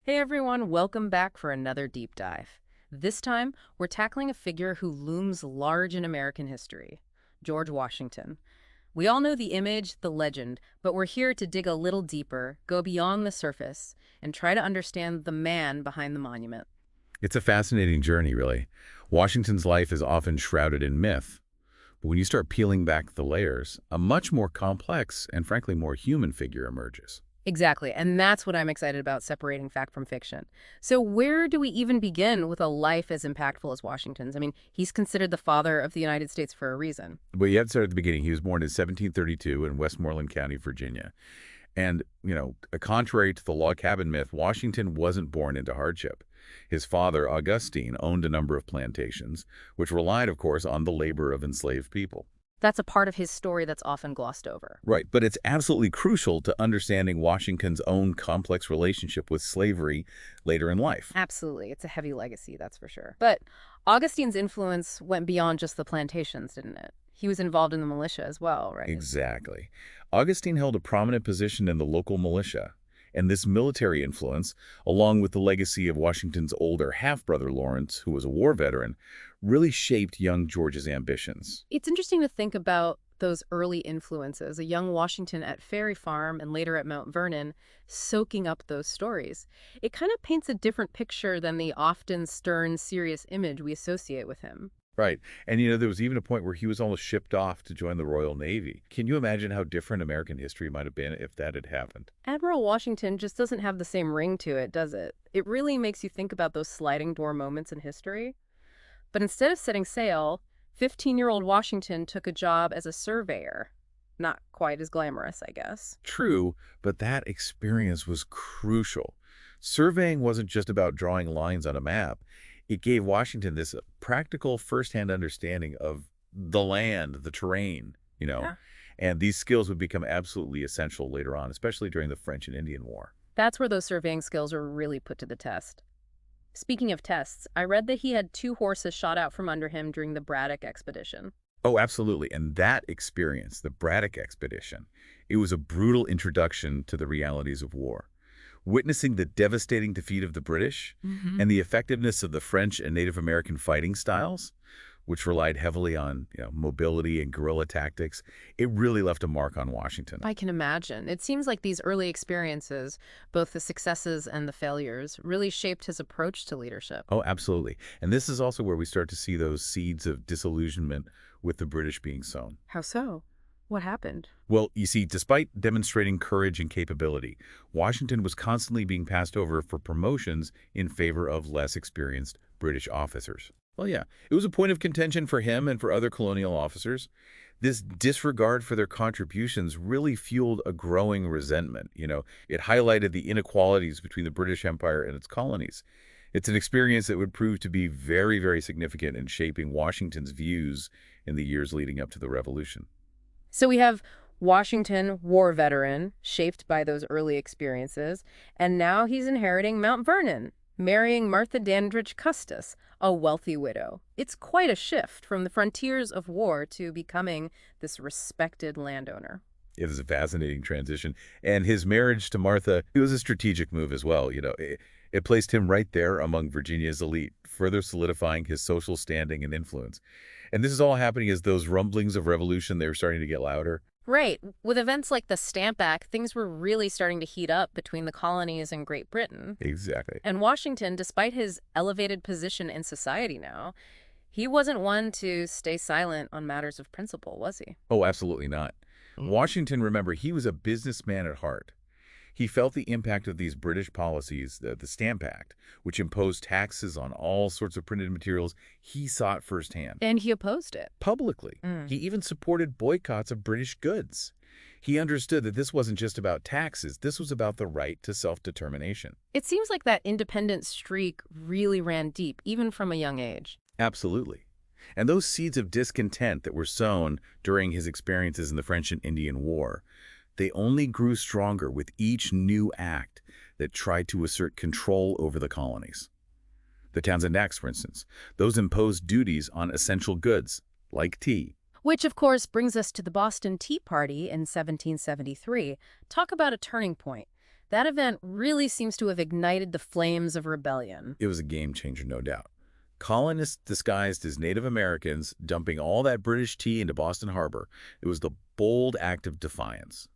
Hey everyone, welcome back for another deep dive. This time, we're tackling a figure who looms large in American history, George Washington. We all know the image, the legend, but we're here to dig a little deeper, go beyond the surface, and try to understand the man behind the monument. It's a fascinating journey, really. Washington's life is often shrouded in myth, but when you start peeling back the layers, a much more complex and frankly more human figure emerges. Exactly, and that's what I'm excited about, separating fact from fiction. So where do we even begin with a life as impactful as Washington's? I mean, he's considered the father of the United States for a reason. But you have to start at the beginning. He was born in 1732 in Westmoreland County, Virginia. And, contrary to the log cabin myth, Washington wasn't born into hardship. His father, Augustine, owned a number of plantations, which relied, of course, on the labor of enslaved people. That's a part of his story that's often glossed over. Right, but it's absolutely crucial to understanding Washington's own complex relationship with slavery later in life. Absolutely. It's a heavy legacy, that's for sure. But Augustine's influence went beyond just the plantations, didn't it? He was involved in the militia as well, right? Exactly. Augustine held a prominent position in the local militia, and this military influence, along with the legacy of Washington's older half-brother Lawrence, who was a war veteran, really shaped young George's ambitions. It's interesting to think about those early influences, a young Washington at Ferry Farm and later at Mount Vernon, soaking up those stories. It kind of paints a different picture than the often stern, serious image we associate with him. Right. And there was even a point where he was almost shipped off to join the Royal Navy. Can you imagine how different American history might have been if that had happened? Admiral Washington just doesn't have the same ring to it, does it? It really makes you think about those sliding door moments in history. But instead of setting sail, 15-year-old Washington took a job as a surveyor. Not quite as glamorous, I guess. True, but that experience was crucial. Surveying wasn't just about drawing lines on a map. It gave Washington this practical firsthand understanding of the land, the terrain. Yeah. And these skills would become absolutely essential later on, especially during the French and Indian War. That's where those surveying skills were really put to the test. Speaking of tests, I read that he had two horses shot out from under him during the Braddock expedition. Oh, absolutely. And that experience, the Braddock expedition, it was a brutal introduction to the realities of war. Witnessing the devastating defeat of the British and the effectiveness of the French and Native American fighting styles, which relied heavily on mobility and guerrilla tactics, it really left a mark on Washington. I can imagine. It seems like these early experiences, both the successes and the failures, really shaped his approach to leadership. Oh, absolutely. And this is also where we start to see those seeds of disillusionment with the British being sown. How so? What happened? Well, you see, despite demonstrating courage and capability, Washington was constantly being passed over for promotions in favor of less experienced British officers. Well, yeah, it was a point of contention for him and for other colonial officers. This disregard for their contributions really fueled a growing resentment. It highlighted the inequalities between the British Empire and its colonies. It's an experience that would prove to be very, very significant in shaping Washington's views in the years leading up to the Revolution. So we have Washington, war veteran, shaped by those early experiences, and now he's inheriting Mount Vernon, marrying Martha Dandridge Custis, a wealthy widow. It's quite a shift from the frontiers of war to becoming this respected landowner. It is a fascinating transition. And his marriage to Martha, it was a strategic move as well. It placed him right there among Virginia's elite, further solidifying his social standing and influence. And this is all happening as those rumblings of revolution, they were starting to get louder. Right. With events like the Stamp Act, things were really starting to heat up between the colonies and Great Britain. Exactly. And Washington, despite his elevated position in society now, he wasn't one to stay silent on matters of principle, was he? Oh, absolutely not. Washington, remember, he was a businessman at heart. He felt the impact of these British policies, the Stamp Act, which imposed taxes on all sorts of printed materials. He saw it firsthand. And he opposed it. Publicly. He even supported boycotts of British goods. He understood that this wasn't just about taxes. This was about the right to self-determination. It seems like that independent streak really ran deep, even from a young age. Absolutely. And those seeds of discontent that were sown during his experiences in the French and Indian War, they only grew stronger with each new act that tried to assert control over the colonies. The Townsend Acts, for instance, those imposed duties on essential goods, like tea. Which, of course, brings us to the Boston Tea Party in 1773. Talk about a turning point. That event really seems to have ignited the flames of rebellion. It was a game changer, no doubt. Colonists disguised as Native Americans, dumping all that British tea into Boston Harbor. It was the bold act of defiance.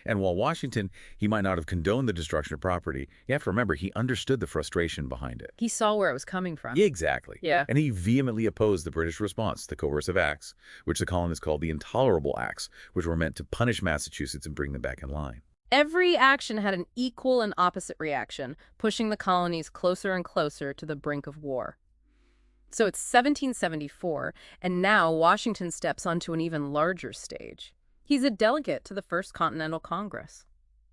And while Washington, he might not have condoned the destruction of property, you have to remember he understood the frustration behind it. He saw where it was coming from. Yeah, exactly. Yeah. And he vehemently opposed the British response, the coercive acts, which the colonists called the intolerable acts, which were meant to punish Massachusetts and bring them back in line. Every action had an equal and opposite reaction, pushing the colonies closer and closer to the brink of war. So it's 1774, and now Washington steps onto an even larger stage. He's a delegate to the First Continental Congress.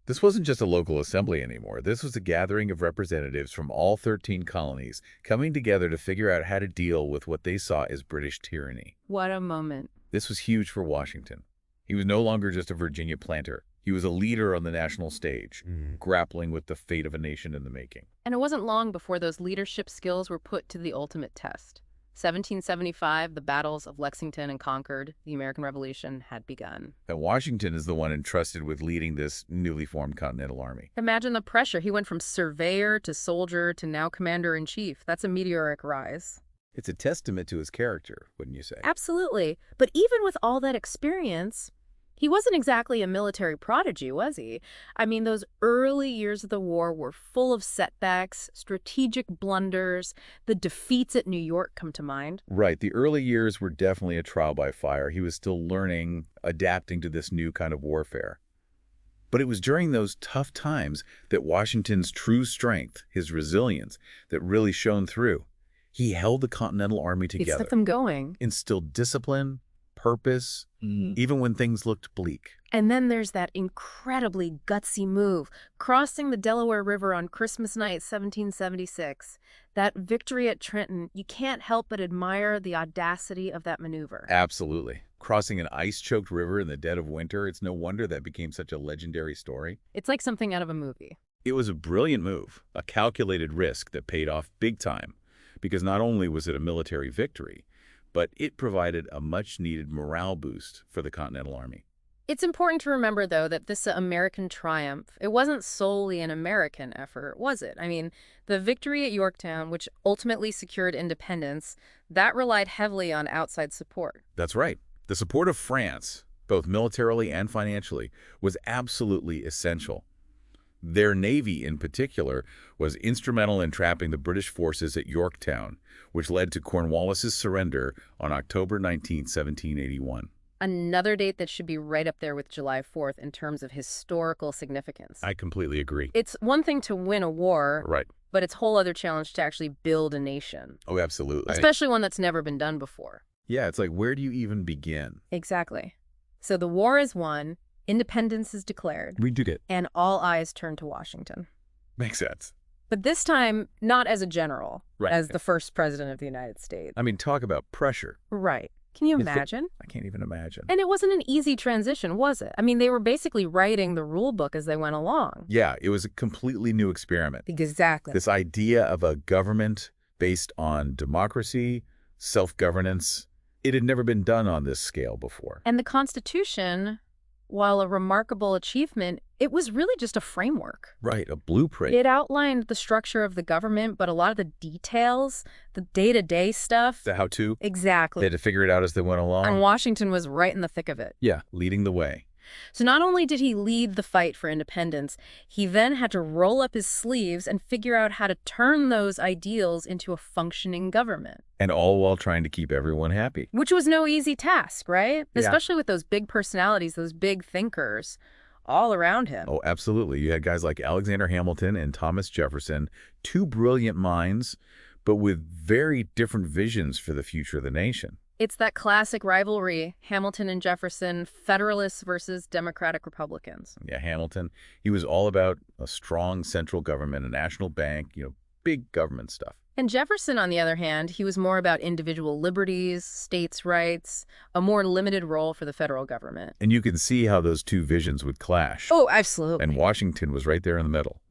This wasn't just a local assembly anymore. This was a gathering of representatives from all 13 colonies coming together to figure out how to deal with what they saw as British tyranny. What a moment. This was huge for Washington. He was no longer just a Virginia planter. He was a leader on the national stage, grappling with the fate of a nation in the making. And it wasn't long before those leadership skills were put to the ultimate test. 1775, the battles of Lexington and Concord, the American Revolution, had begun. And Washington is the one entrusted with leading this newly formed Continental Army. Imagine the pressure. He went from surveyor to soldier to now commander-in-chief. That's a meteoric rise. It's a testament to his character, wouldn't you say? Absolutely. But even with all that experience, he wasn't exactly a military prodigy, was he? I mean, those early years of the war were full of setbacks, strategic blunders. The defeats at New York come to mind. Right. The early years were definitely a trial by fire. He was still learning, adapting to this new kind of warfare. But it was during those tough times that Washington's true strength, his resilience, that really shone through. He held the Continental Army He together, set them going. instilled discipline, purpose, even when things looked bleak. And then there's that incredibly gutsy move, crossing the Delaware River on Christmas night, 1776. That victory at Trenton, you can't help but admire the audacity of that maneuver. Absolutely. Crossing an ice-choked river in the dead of winter, it's no wonder that became such a legendary story. It's like something out of a movie. It was a brilliant move, a calculated risk that paid off big time, because not only was it a military victory, but it provided a much-needed morale boost for the Continental Army. It's important to remember, though, that this American triumph, it wasn't solely an American effort, was it? I mean, the victory at Yorktown, which ultimately secured independence, that relied heavily on outside support. That's right. The support of France, both militarily and financially, was absolutely essential. Their navy, in particular, was instrumental in trapping the British forces at Yorktown, which led to Cornwallis's surrender on October 19, 1781. Another date that should be right up there with July 4th in terms of historical significance. I completely agree. It's one thing to win a war, Right. but it's a whole other challenge to actually build a nation, Oh, absolutely. especially one that's never been done before. Yeah, it's like, where do you even begin? Exactly. So the war is won, independence is declared, We did it. and all eyes turn to Washington. Makes sense. But this time, not as a general, Right. as the first president of the United States. I mean, talk about pressure. Right. Can you It's the- imagine? I can't even imagine. And it wasn't an easy transition, was it? I mean, they were basically writing the rule book as they went along. Yeah, it was a completely new experiment. Exactly. This idea of a government based on democracy, self-governance, it had never been done on this scale before. And the Constitution, while a remarkable achievement, it was really just a framework. Right, a blueprint. It outlined the structure of the government, but a lot of the details, the day-to-day stuff. The how-to. They Exactly. had to figure it out as they went along. And Washington was right in the thick of it. Yeah, leading the way. So not only did he lead the fight for independence, he then had to roll up his sleeves and figure out how to turn those ideals into a functioning government. And all while trying to keep everyone happy. Which was no easy task, right? Yeah. Especially with those big personalities, those big thinkers all around him. Oh, absolutely. You had guys like Alexander Hamilton and Thomas Jefferson, two brilliant minds, but with very different visions for the future of the nation. It's that classic rivalry, Hamilton and Jefferson, Federalists versus Democratic Republicans. Yeah, Hamilton, he was all about a strong central government, a national bank, big government stuff. And Jefferson, on the other hand, he was more about individual liberties, states' rights, a more limited role for the federal government. And you can see how those two visions would clash. Oh, absolutely. And Washington was right there in the middle.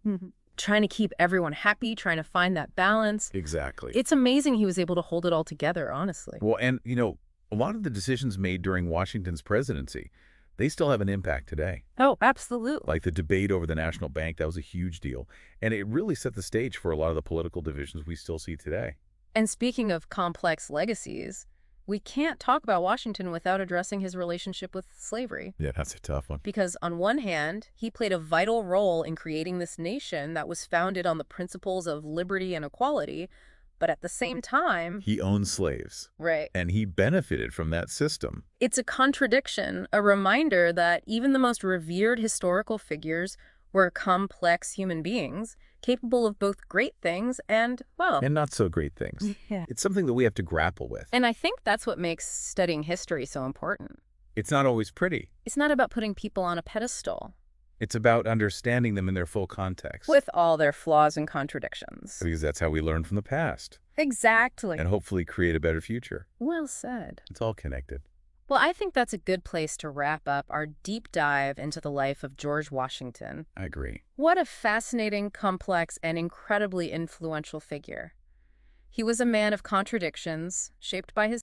Trying to keep everyone happy, trying to find that balance. Exactly. It's amazing he was able to hold it all together, honestly. Well, and, a lot of the decisions made during Washington's presidency, they still have an impact today. Oh, absolutely. Like the debate over the national bank, that was a huge deal. And it really set the stage for a lot of the political divisions we still see today. And speaking of complex legacies, we can't talk about Washington without addressing his relationship with slavery. Yeah, that's a tough one. Because on one hand, he played a vital role in creating this nation that was founded on the principles of liberty and equality, but at the same time, He owned slaves, right, and he benefited from that system. it's a contradiction, a reminder that even the most revered historical figures were complex human beings, capable of both great things and, well, And not so great things. yeah. It's something that we have to grapple with. And I think that's what makes studying history so important. It's not always pretty. It's not about putting people on a pedestal, It's about understanding them in their full context. with all their flaws and contradictions. Because that's how we learn from the past Exactly. and hopefully create a better future. Well said. It's all connected. Well, I think that's a good place to wrap up our deep dive into the life of George Washington. I agree. What a fascinating, complex, and incredibly influential figure. He was a man of contradictions, shaped by his